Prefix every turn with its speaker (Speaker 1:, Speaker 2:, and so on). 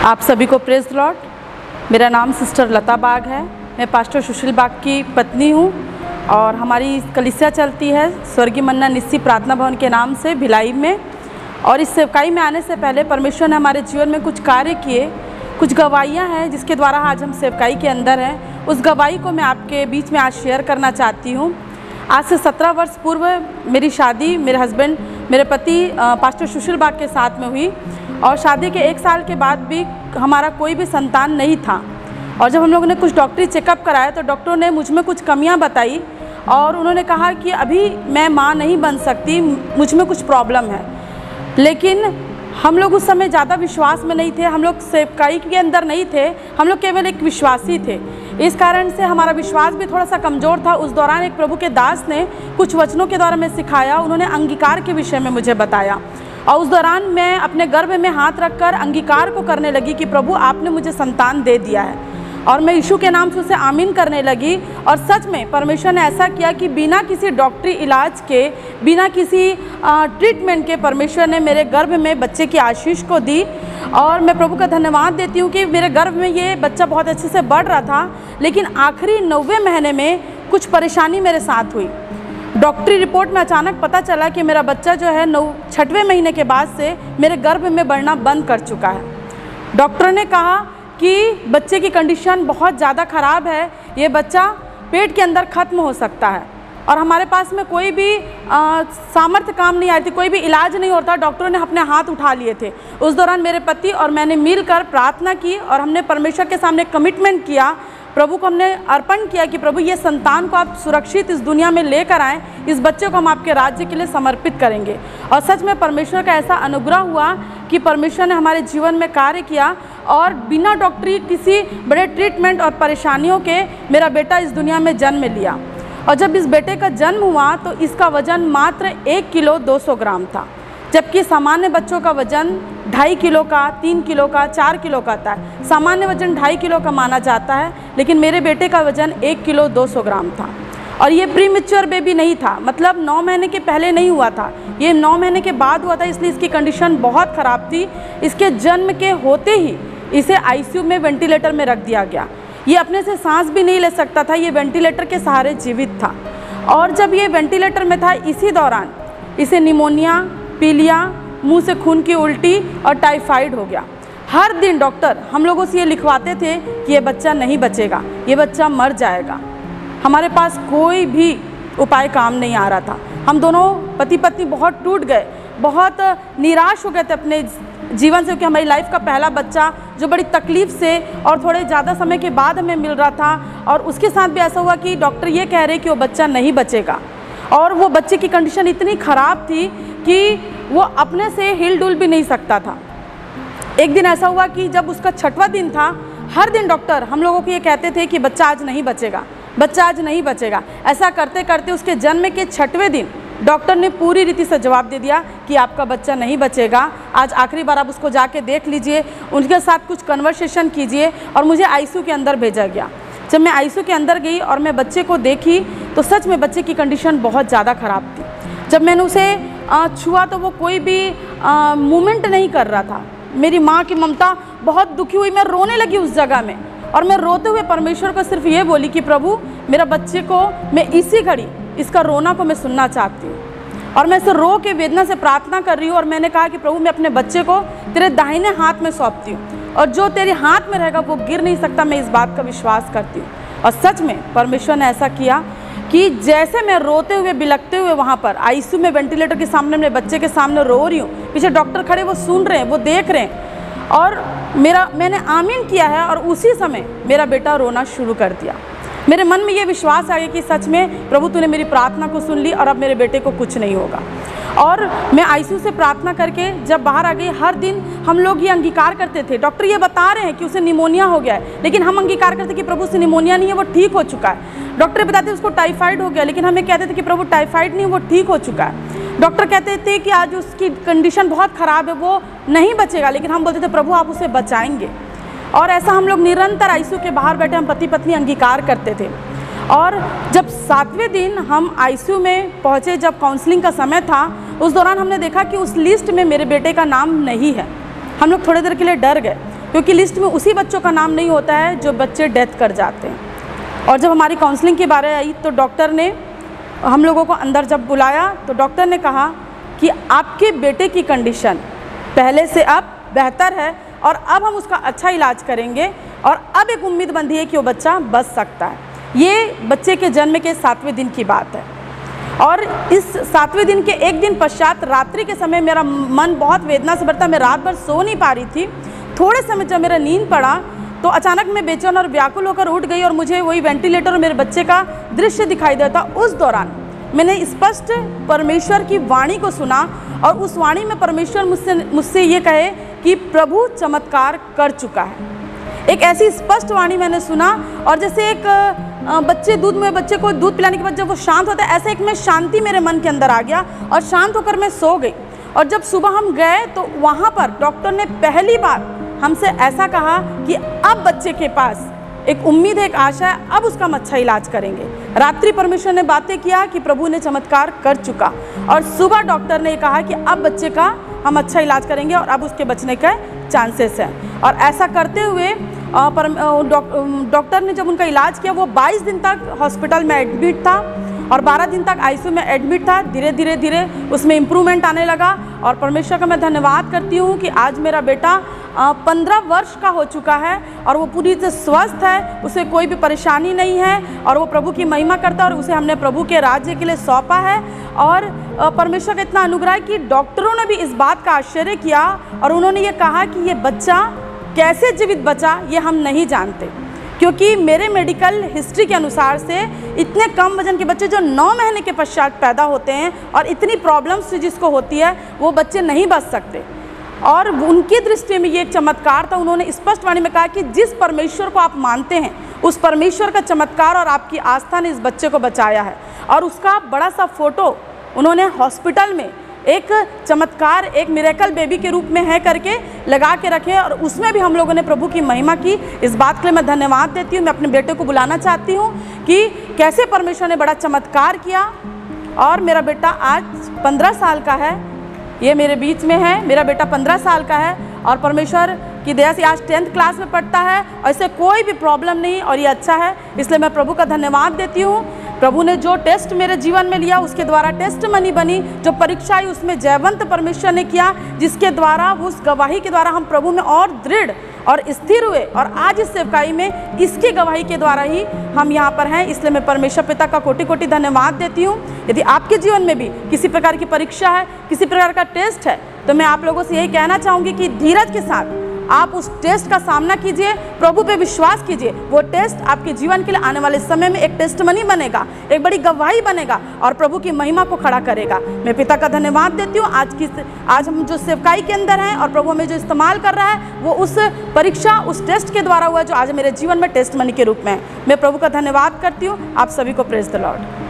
Speaker 1: आप सभी को प्रेज़ लॉर्ड। मेरा नाम सिस्टर लता बाग है। मैं पास्टर सुशील बाग की पत्नी हूँ और हमारी कलीसिया चलती है स्वर्गीय मन्ना निस्सी प्रार्थना भवन के नाम से भिलाई में। और इस सेवकाई में आने से पहले परमेश्वर ने हमारे जीवन में कुछ कार्य किए, कुछ गवाहियाँ हैं जिसके द्वारा आज हम सेवकाई के अंदर हैं। उस गवाही को मैं आपके बीच में आज शेयर करना चाहती हूँ। आज से 17 वर्ष पूर्व मेरी शादी मेरे हस्बैंड मेरे पति पास्टर सुशील बाग के साथ में हुई और शादी के 1 साल के बाद भी हमारा कोई भी संतान नहीं था। और जब हम लोगों ने कुछ डॉक्टरी चेकअप कराया तो डॉक्टरों ने मुझ में कुछ कमियां बताई और उन्होंने कहा कि अभी मैं मां नहीं बन सकती, मुझ में कुछ प्रॉब्लम है। लेकिन हम लोग उस समय ज़्यादा विश्वास में नहीं थे, हम लोग सेवकाई के अंदर नहीं थे, हम लोग केवल एक विश्वासी थे। इस कारण से हमारा विश्वास भी थोड़ा सा कमज़ोर था। उस दौरान एक प्रभु के दास ने कुछ वचनों के द्वारा में सिखाया, उन्होंने अंगीकार के विषय में मुझे बताया और उस दौरान मैं अपने गर्भ में हाथ रखकर अंगीकार को करने लगी कि प्रभु आपने मुझे संतान दे दिया है। और मैं यीशु के नाम से उसे आमीन करने लगी। और सच में परमेश्वर ने ऐसा किया कि बिना किसी डॉक्टरी इलाज के, बिना किसी ट्रीटमेंट के परमेश्वर ने मेरे गर्भ में बच्चे की आशीष को दी। और मैं प्रभु का धन्यवाद देती हूँ कि मेरे गर्भ में ये बच्चा बहुत अच्छे से बढ़ रहा था, लेकिन आखिरी 90वें महीने में कुछ परेशानी मेरे साथ हुई। डॉक्टरी रिपोर्ट में अचानक पता चला कि मेरा बच्चा जो है 6वें महीने के बाद से मेरे गर्भ में बढ़ना बंद कर चुका है। डॉक्टर ने कहा कि बच्चे की कंडीशन बहुत ज़्यादा ख़राब है, ये बच्चा पेट के अंदर ख़त्म हो सकता है। और हमारे पास में कोई भी सामर्थ्य काम नहीं आई थी, कोई भी इलाज नहीं होता। डॉक्टरों ने अपने हाथ उठा लिए थे। उस दौरान मेरे पति और मैंने मिलकर प्रार्थना की और हमने परमेश्वर के सामने कमिटमेंट किया, प्रभु को हमने अर्पण किया कि प्रभु ये संतान को आप सुरक्षित इस दुनिया में लेकर आएँ, इस बच्चे को हम आपके राज्य के लिए समर्पित करेंगे। और सच में परमेश्वर का ऐसा अनुग्रह हुआ कि परमेश्वर ने हमारे जीवन में कार्य किया और बिना डॉक्टरी किसी बड़े ट्रीटमेंट और परेशानियों के मेरा बेटा इस दुनिया में जन्म लिया। और जब इस बेटे का जन्म हुआ तो इसका वज़न मात्र 1 किलो 200 ग्राम था, जबकि सामान्य बच्चों का वज़न 2.5 किलो का, 3 किलो का, 4 किलो का था। सामान्य वज़न 2.5 किलो का माना जाता है, लेकिन मेरे बेटे का वज़न 1 किलो 200 ग्राम था। और ये प्री मैच्योर बेबी नहीं था, मतलब 9 महीने के पहले नहीं हुआ था, ये 9 महीने के बाद हुआ था। इसलिए इसकी कंडीशन बहुत ख़राब थी। इसके जन्म के होते ही इसे आईसीयू में वेंटिलेटर में रख दिया गया। ये अपने से सांस भी नहीं ले सकता था, ये वेंटिलेटर के सहारे जीवित था। और जब ये वेंटिलेटर में था, इसी दौरान इसे निमोनिया, पीलिया, मुंह से खून की उल्टी और टाइफाइड हो गया। हर दिन डॉक्टर हम लोगों से ये लिखवाते थे कि ये बच्चा नहीं बचेगा, ये बच्चा मर जाएगा। हमारे पास कोई भी उपाय काम नहीं आ रहा था। हम दोनों पति पत्नी बहुत टूट गए, बहुत निराश हो गए थे अपने जीवन से, क्योंकि हमारी लाइफ का पहला बच्चा जो बड़ी तकलीफ़ से और थोड़े ज़्यादा समय के बाद हमें मिल रहा था। और उसके साथ भी ऐसा हुआ कि डॉक्टर ये कह रहे कि वो बच्चा नहीं बचेगा। और वो बच्चे की कंडीशन इतनी ख़राब थी कि वो अपने से हिल डुल भी नहीं सकता था। एक दिन ऐसा हुआ कि जब उसका 6वां दिन था, हर दिन डॉक्टर हम लोगों को ये कहते थे कि बच्चा आज नहीं बचेगा, बच्चा आज नहीं बचेगा। ऐसा करते करते उसके जन्म के 6वें दिन डॉक्टर ने पूरी रीति से जवाब दे दिया कि आपका बच्चा नहीं बचेगा, आज आखिरी बार आप उसको जाके देख लीजिए, उनके साथ कुछ कन्वर्सेशन कीजिए। और मुझे आईसीयू के अंदर भेजा गया। जब मैं आईसीयू के अंदर गई और मैं बच्चे को देखी तो सच में बच्चे की कंडीशन बहुत ज़्यादा ख़राब थी। जब मैंने उसे छुआ तो वो कोई भी मूवमेंट नहीं कर रहा था। मेरी माँ की ममता बहुत दुखी हुई, मैं रोने लगी उस जगह में। और मैं रोते हुए परमेश्वर को सिर्फ ये बोली कि प्रभु मेरा बच्चे को, मैं इसी घड़ी इसका रोना को मैं सुनना चाहती हूँ। और मैं इसे रो के वेदना से प्रार्थना कर रही हूँ। और मैंने कहा कि प्रभु मैं अपने बच्चे को तेरे दाहिने हाथ में सौंपती हूँ और जो तेरे हाथ में रहेगा वो गिर नहीं सकता, मैं इस बात का विश्वास करती हूँ। और सच में परमेश्वर ने ऐसा किया कि जैसे मैं रोते हुए बिलखते हुए वहाँ पर आईसीयू में वेंटिलेटर के सामने मेरे बच्चे के सामने रो रही हूँ, पीछे डॉक्टर खड़े, वो सुन रहे हैं, वो देख रहे हैं। और मैंने आमीन किया है और उसी समय मेरा बेटा रोना शुरू कर दिया। मेरे मन में ये विश्वास आ गया कि सच में प्रभु तूने मेरी प्रार्थना को सुन ली और अब मेरे बेटे को कुछ नहीं होगा। और मैं आईसीयू से प्रार्थना करके जब बाहर आ गई, हर दिन हम लोग ये अंगीकार करते थे। डॉक्टर ये बता रहे हैं कि उसे निमोनिया हो गया है, लेकिन हम अंगीकार करते कि प्रभु से निमोनिया नहीं है, वो ठीक हो चुका है। डॉक्टर बताते उसको टाइफाइड हो गया, लेकिन हमें कहते थे कि प्रभु टाइफाइड नहीं, वो ठीक हो चुका है। डॉक्टर कहते थे कि आज उसकी कंडीशन बहुत ख़राब है, वो नहीं बचेगा, लेकिन हम बोलते थे प्रभु आप उसे बचाएंगे। और ऐसा हम लोग निरंतर आईसीयू के बाहर बैठे हम पति पत्नी अंगीकार करते थे। और जब 7वें दिन हम आईसीयू में पहुँचे, जब काउंसलिंग का समय था, उस दौरान हमने देखा कि उस लिस्ट में मेरे बेटे का नाम नहीं है। हम लोग थोड़ी देर के लिए डर गए। क्योंकि लिस्ट में उसी बच्चों का नाम नहीं होता है जो बच्चे डेथ कर जाते हैं। और जब हमारी काउंसलिंग की बारी आई तो डॉक्टर ने हम लोगों को अंदर जब बुलाया तो डॉक्टर ने कहा कि आपके बेटे की कंडीशन पहले से अब बेहतर है और अब हम उसका अच्छा इलाज करेंगे और अब एक उम्मीद बंधी है कि वो बच्चा बच सकता है। ये बच्चे के जन्म के 7वें दिन की बात है। और इस 7वें दिन के एक दिन पश्चात रात्रि के समय मेरा मन बहुत वेदना से भरता, मैं रात भर सो नहीं पा रही थी। थोड़े समय जब मेरा नींद पड़ा तो अचानक मैं बेचैन और व्याकुल होकर उठ गई और मुझे वही वेंटिलेटर और मेरे बच्चे का दृश्य दिखाई देता। उस दौरान मैंने स्पष्ट परमेश्वर की वाणी को सुना और उस वाणी में परमेश्वर मुझसे ये कहे कि प्रभु चमत्कार कर चुका है। एक ऐसी स्पष्ट वाणी मैंने सुना और जैसे एक बच्चे को दूध पिलाने के बाद जब वो शांत होता है, ऐसे एक में शांति मेरे मन के अंदर आ गया और शांत होकर मैं सो गई। और जब सुबह हम गए तो वहाँ पर डॉक्टर ने पहली बार हमसे ऐसा कहा कि अब बच्चे के पास एक उम्मीद है, एक आशा है, अब उसका हम अच्छा इलाज करेंगे। रात्रि परमेश्वर ने बातें किया कि प्रभु ने चमत्कार कर चुका और सुबह डॉक्टर ने कहा कि अब बच्चे का हम अच्छा इलाज करेंगे और अब उसके बचने का चांसेस हैं। और ऐसा करते हुए डॉक्टर ने जब उनका इलाज किया, वो 22 दिन तक हॉस्पिटल में एडमिट था और 12 दिन तक आईसीयू में एडमिट था। धीरे धीरे उसमें इम्प्रूवमेंट आने लगा और परमेश्वर का मैं धन्यवाद करती हूँ कि आज मेरा बेटा 15 वर्ष का हो चुका है और वो पूरी तरह स्वस्थ है, उसे कोई भी परेशानी नहीं है और वो प्रभु की महिमा करता है और उसे हमने प्रभु के राज्य के लिए सौंपा है। और परमेश्वर का इतना अनुग्रह है कि डॉक्टरों ने भी इस बात का आश्चर्य किया और उन्होंने ये कहा कि ये बच्चा कैसे जीवित बचा ये हम नहीं जानते, क्योंकि मेरे मेडिकल हिस्ट्री के अनुसार से इतने कम वजन के बच्चे जो 9 महीने के पश्चात पैदा होते हैं और इतनी प्रॉब्लम्स जिसको होती है वो बच्चे नहीं बच सकते। और उनकी दृष्टि में ये एक चमत्कार था। उन्होंने स्पष्ट वाणी में कहा कि जिस परमेश्वर को आप मानते हैं उस परमेश्वर का चमत्कार और आपकी आस्था ने इस बच्चे को बचाया है। और उसका बड़ा सा फोटो उन्होंने हॉस्पिटल में एक चमत्कार, एक मिरेकल बेबी के रूप में है करके लगा के रखे और उसमें भी हम लोगों ने प्रभु की महिमा की। इस बात के लिए मैं धन्यवाद देती हूँ। मैं अपने बेटे को बुलाना चाहती हूँ कि कैसे परमेश्वर ने बड़ा चमत्कार किया। और मेरा बेटा आज 15 साल का है, ये मेरे बीच में है। मेरा बेटा 15 साल का है और परमेश्वर की दया से आज 10th क्लास में पढ़ता है और इससे कोई भी प्रॉब्लम नहीं और ये अच्छा है। इसलिए मैं प्रभु का धन्यवाद देती हूँ। प्रभु ने जो टेस्ट मेरे जीवन में लिया उसके द्वारा टेस्ट मनी बनी, जो परीक्षा आई उसमें जयवंत परमेश्वर ने किया, जिसके द्वारा उस गवाही के द्वारा हम प्रभु में और दृढ़ और स्थिर हुए और आज इस सेवकाई में इसकी गवाही के द्वारा ही हम यहाँ पर हैं। इसलिए मैं परमेश्वर पिता का कोटि कोटि धन्यवाद देती हूँ। यदि आपके जीवन में भी किसी प्रकार की परीक्षा है, किसी प्रकार का टेस्ट है, तो मैं आप लोगों से यही कहना चाहूँगी कि धीरज के साथ आप उस टेस्ट का सामना कीजिए, प्रभु पे विश्वास कीजिए। वो टेस्ट आपके जीवन के लिए आने वाले समय में एक टेस्टमनी बनेगा, एक बड़ी गवाही बनेगा और प्रभु की महिमा को खड़ा करेगा। मैं पिता का धन्यवाद देती हूँ। आज हम जो सेवकाई के अंदर हैं और प्रभु हमें जो इस्तेमाल कर रहा है वो उस परीक्षा, उस टेस्ट के द्वारा हुआ जो आज मेरे जीवन में टेस्टमनी के रूप में है। मैं प्रभु का धन्यवाद करती हूँ। आप सभी को प्रेज द लॉर्ड।